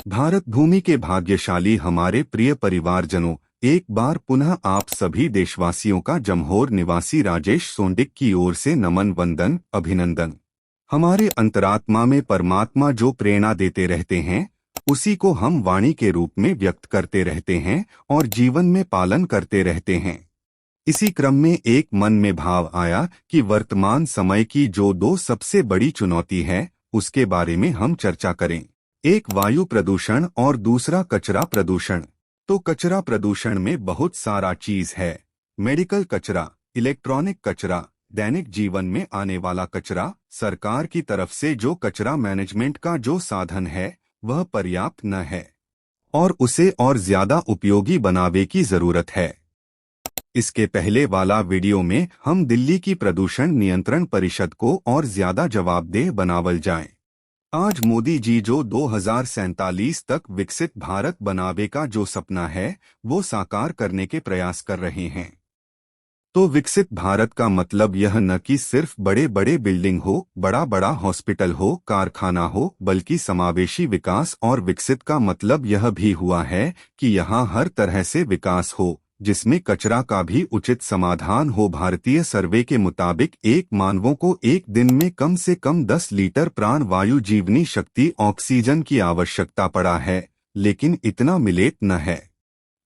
भारत भूमि के भाग्यशाली हमारे प्रिय परिवारजनों, एक बार पुनः आप सभी देशवासियों का जमहोर निवासी राजेश सोंडिक की ओर से नमन, वंदन, अभिनंदन। हमारे अंतरात्मा में परमात्मा जो प्रेरणा देते रहते हैं, उसी को हम वाणी के रूप में व्यक्त करते रहते हैं और जीवन में पालन करते रहते हैं। इसी क्रम में एक मन में भाव आया कि वर्तमान समय की जो दो सबसे बड़ी चुनौती है, उसके बारे में हम चर्चा करें। एक वायु प्रदूषण और दूसरा कचरा प्रदूषण। तो कचरा प्रदूषण में बहुत सारा चीज है। मेडिकल कचरा, इलेक्ट्रॉनिक कचरा, दैनिक जीवन में आने वाला कचरा। सरकार की तरफ से जो कचरा मैनेजमेंट का जो साधन है, वह पर्याप्त न है और उसे और ज्यादा उपयोगी बनावे की जरूरत है। इसके पहले वाला वीडियो में हम दिल्ली की प्रदूषण नियंत्रण परिषद को और ज्यादा जवाबदेह बनावल जाए। आज मोदी जी जो 2047 तक विकसित भारत बनावे का जो सपना है, वो साकार करने के प्रयास कर रहे हैं। तो विकसित भारत का मतलब यह न कि सिर्फ बड़े बड़े बिल्डिंग हो, बड़ा बड़ा हॉस्पिटल हो, कारखाना हो, बल्कि समावेशी विकास। और विकसित का मतलब यह भी हुआ है कि यहाँ हर तरह से विकास हो, जिसमें कचरा का भी उचित समाधान हो। भारतीय सर्वे के मुताबिक एक मानवों को एक दिन में कम से कम 10 लीटर प्राण वायु जीवनी शक्ति ऑक्सीजन की आवश्यकता पड़ा है, लेकिन इतना मिलेत न है।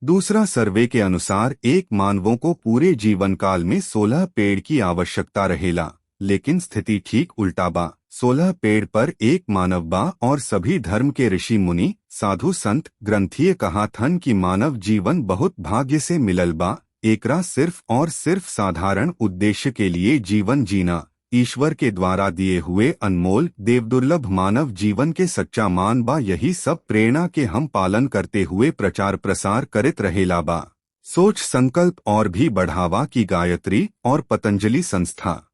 दूसरा सर्वे के अनुसार एक मानवों को पूरे जीवन काल में 16 पेड़ की आवश्यकता रहेला, लेकिन स्थिति ठीक उल्टा बा। 16 पेड़ पर एक मानव बा और सभी धर्म के ऋषि मुनि, साधु संत, ग्रंथीय कहा थन कि मानव जीवन बहुत भाग्य से मिलल बा। एकरा सिर्फ और सिर्फ साधारण उद्देश्य के लिए जीवन जीना, ईश्वर के द्वारा दिए हुए अनमोल देवदुर्लभ मानव जीवन के सच्चा मान बा। यही सब प्रेरणा के हम पालन करते हुए प्रचार प्रसार करित रहेला बा। सोच संकल्प और भी बढ़ावा की गायत्री और पतंजलि संस्था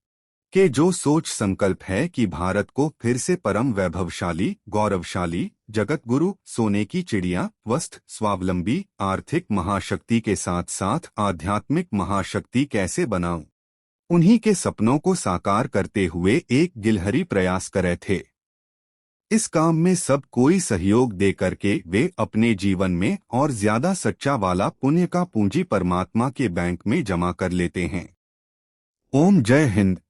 के जो सोच संकल्प है कि भारत को फिर से परम वैभवशाली, गौरवशाली, जगत गुरु, सोने की चिड़िया, स्वस्थ, स्वावलंबी, आर्थिक महाशक्ति के साथ साथ आध्यात्मिक महाशक्ति कैसे बनाऊं, उन्हीं के सपनों को साकार करते हुए एक गिलहरी प्रयास करे थे। इस काम में सब कोई सहयोग दे करके वे अपने जीवन में और ज्यादा सच्चा वाला पुण्य का पूंजी परमात्मा के बैंक में जमा कर लेते हैं। ओम जय हिंद।